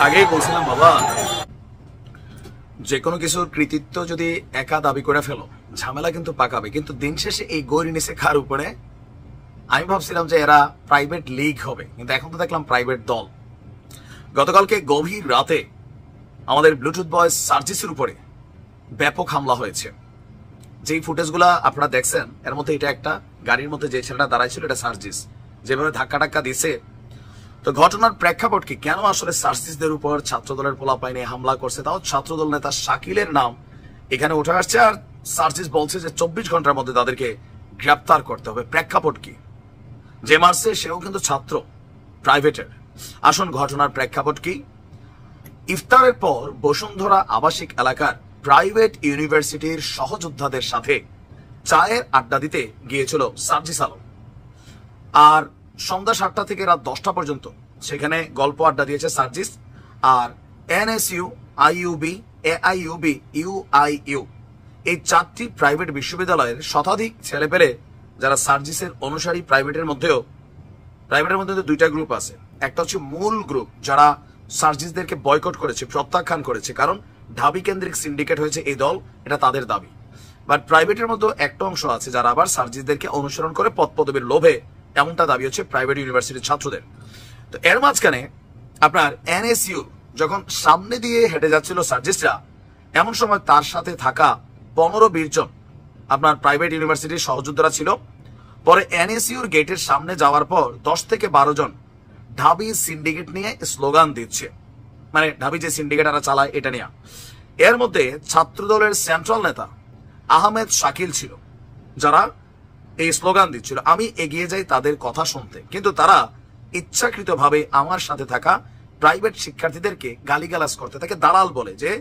আগেই বলছিলাম বাবা, যে কোনো কিছুর কৃতিত্ব যদি একা দাবি করে ফেলো ঝামেলা কিন্তু পাকাবে, কিন্তু দিন শেষে এই গড়ি নিচে খার উপরে। আমি ভাবছিলাম যে এরা প্রাইভেট লিগ হবে, কিন্তু এখন তো দেখলাম প্রাইভেট দল। গতকালকে গভীর রাতে আমাদের ব্লুটুথ বয় সার্জিসের উপরে ব্যাপক হামলা হয়েছে। যেই ফুটেজগুলা আপনারা দেখছেন এর মধ্যে এটা একটা গাড়ির মধ্যে যে ছেলেটা দাঁড়াইছিল এটা সার্জিস, যেভাবে ধাক্কা টাক্কা দিছে। তো ঘটনার প্রেক্ষাপট কি, কেন আসলে সার্জিসদের উপর ছাত্রদলের পোলাপাইনে হামলা করছে, তাও ছাত্রদল নেতা শাকিলের নাম এখানে উঠে আসছে। আর সার্জিস বলছে যে 24 ঘন্টার মধ্যে তাদেরকে গ্রেপ্তার করতে হবে। প্রেক্ষাপট কি, যে মারছে সেও কিন্তু ছাত্র প্রাইভেটের। আসুন ঘটনার প্রেক্ষাপট কি। ইফতারের পর বসুন্ধরা আবাসিক এলাকার প্রাইভেট ইউনিভার্সিটির সহযোদ্ধাদের সাথে চায়ের আড্ডা দিতে গিয়েছিল সার্জিস আলম। আর সন্ধ্যা 7টা থেকে রাত 10টা পর্যন্ত সেখানে গল্প আড্ডা দিয়েছে সার্জিস। আর এনএসইউ, আইইউবি, এআইইউবি, ইউআইইউ এই 4টি প্রাইভেট বিশ্ববিদ্যালয়ের শতাধিক ছেলেপেলে যারা সার্জিসের অনুসারী। প্রাইভেটের মধ্যে 2টা গ্রুপ আছে। একটা হচ্ছে মূল গ্রুপ যারা সার্জিসদেরকে বয়কট করেছে, প্রত্যাখ্যান করেছে, কারণ ঢাবি কেন্দ্রিক সিন্ডিকেট হয়েছে এই দল, এটা তাদের দাবি। বাট প্রাইভেটের মধ্যে একটা অংশ আছে যারা আবার সার্জিসদেরকে অনুসরণ করে পদ পদবীর লোভে, এমনটা দাবি হচ্ছে প্রাইভেট ইউনিভার্সিটির ছাত্রদের। তো এর মাঝখানে আপনার এনএসইউ যখন সামনে দিয়ে হেঁটে যাচ্ছিল সার্জিসরা, এমন সময় তার সাথে থাকা 15-20 জন আপনার প্রাইভেট ইউনিভার্সিটির সহযোদ্ধারা ছিল। পরে এনএসইউর গেটের সামনে যাওয়ার পর 10 থেকে 12 জন ঢাবি সিন্ডিকেট নিয়ে স্লোগান দিচ্ছে, মানে ঢাবি যে সিন্ডিকেট এরা চালায় এটা নিয়ে। এর মধ্যে ছাত্রদলের সেন্ট্রাল নেতা আহমেদ শাকিল ছিল, যারা এই স্লোগান দিচ্ছিল। আমি এগিয়ে যাই তাদের কথা শুনতে, কিন্তু তারা ইচ্ছাকৃতভাবে আমার সাথে থাকা প্রাইভেট শিক্ষার্থীদেরকে গালিগালাজ করতে, তাকে দালাল বলে, যে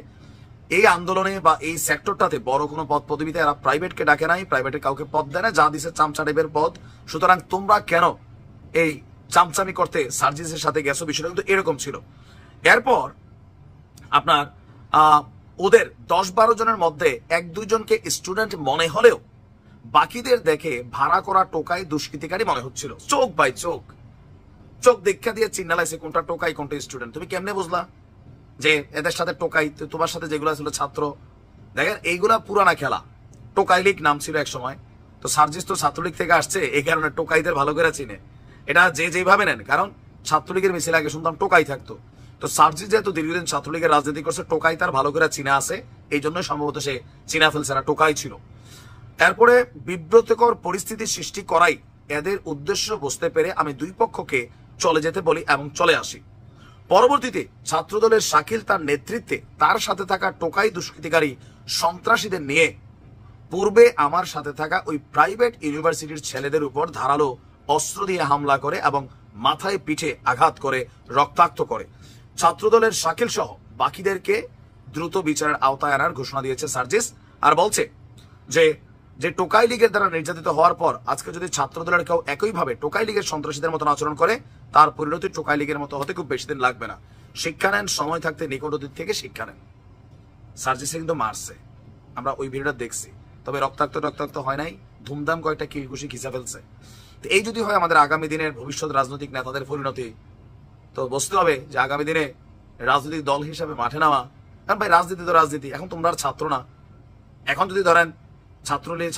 এই আন্দোলনে বা এই সেক্টরটাতে বড় কোনো পদ পদবিতে এরা প্রাইভেটকে ডাকে নাই, প্রাইভেটের কাউকে পদ দেয় না, যা দিছে চামচা টাইপের পদ। সুতরাং তোমরা কেন এই চামচামি করতে সার্জিসের সাথে গেছো, বিষয়টা কিন্তু এরকম ছিল। এরপর আপনার ওদের 10-12 জনের মধ্যে 1-2 জনকে স্টুডেন্ট মনে হলেও বাকিদের দেখে ভাড়া করা টোকাই দুষ্কৃতিকারী মনে হচ্ছিল। চোখ বাই চোখ দীক্ষা দিয়ে চিন্নালাইছে কোনটা টোকাই কোনটা স্টুডেন্ট। তুমি কেমনে বুঝলা যে এদের সাথে টোকাই, তোমার সাথে যেগুলো ছিল ছাত্র? দেখেন এইগুলা পুরানা খেলা। টোকাই লীগ নাম ছিল এক সময়, তো সার্জিস তো ছাত্রলীগ থেকে আসছে, এই কারণে টোকাইদের ভালো করে চিনে। এটা যে যেভাবে নেন, কারণ ছাত্রলীগের মিছিল আগে শুনতাম টোকাই থাকতো, তো সার্জিস যেহেতু দীর্ঘদিন ছাত্রলীগের রাজনীতি করছে, টোকাই তার ভালো করে চিনা আছে, এই জন্য সম্ভবত সে চিনা ফেলছে না টোকাই ছিল। এরপরে বিব্রতকর পরিস্থিতি সৃষ্টি করাই এদের উদ্দেশ্য বুঝতে পেরে আমি 2 পক্ষকে চলে যেতে বলি এবং চলে আসি। পরবর্তীতে ছাত্রদলের শাকিল তার নেতৃত্বে তার সাথে থাকা টোকাই দুষ্কৃতিকারী সন্ত্রাসীদের নিয়ে পূর্বে আমার সাথে থাকা ওই প্রাইভেট ইউনিভার্সিটির ছেলেদের উপর ধারালো অস্ত্র দিয়ে হামলা করে এবং মাথায় পিঠে আঘাত করে রক্তাক্ত করে। ছাত্রদলের শাকিল সহ বাকিদেরকে দ্রুত বিচারের আওতায় আনার ঘোষণা দিয়েছে সার্জিস। আর বলছে যে টোকাই লীগের দ্বারা নির্যাতিত হওয়ার পর আজকে যদি ছাত্রদলের কেউ একইভাবে টোকাই লীগের সন্ত্রাসীদের মতন আচরণ করে, তার পরিণতি টোকাই লীগের মতো হতে খুব বেশি দিন লাগবে না। শিক্ষা নেন, সময় থাকতে নিকট অতীত থেকে শিক্ষা নেন। সার্জিসে কিন্তু মারছে, আমরা ওই ভিডিওটা দেখছি, তবে রক্তাক্ত হয় নাই, ধুমধাম কয়েকটা কিলকুশি খিচা ফেলছে। তো এই যদি হয় আমাদের আগামী দিনের ভবিষ্যৎ রাজনৈতিক নেতাদের পরিণতি, তো বুঝতে হবে যে আগামী দিনে রাজনৈতিক দল হিসাবে মাঠে নামা। কারণ ভাই রাজনীতি তো রাজনীতি, এখন তোমরা আর ছাত্র না। এখন যদি ধরেন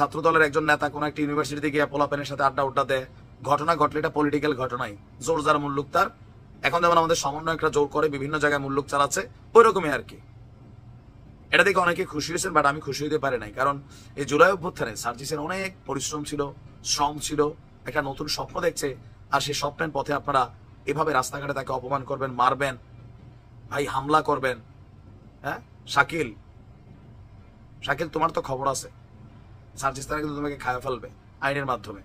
ছাত্র দলের একজন নেতা কোন একটা ইউনিভার্সিটিতে গিয়ে পোলাপেনের সাথে আড্ডা দেয়, ঘটনা ঘটলে এটা পলিটিক্যাল ঘটনাই, জোর যার মুল্লুক তার। এখন যেমন আমাদের সমন্বয়করা জোর করে বিভিন্ন জায়গায় মুল্লুক চালাচ্ছে, ওই রকমই আর কি। এটা দেখে অনেকে খুশি হয়েছেন, বাট আমি খুশি হতে পারি নাই, কারণ এই জুলাই অভ্যুত্থানে সার্জিসের অনেক পরিশ্রম ছিল, শ্রম ছিল, একটা নতুন স্বপ্ন দেখছে। আর সেই স্বপ্নের পথে আপনারা এভাবে রাস্তাঘাটে তাকে অপমান করবেন, মারবেন, ভাই হামলা করবেন। হ্যাঁ শাকিল, তোমার তো খবর আছে, সার্জিস তারা কিন্তু তোমাকে খায় ফেলবে আইনের মাধ্যমে।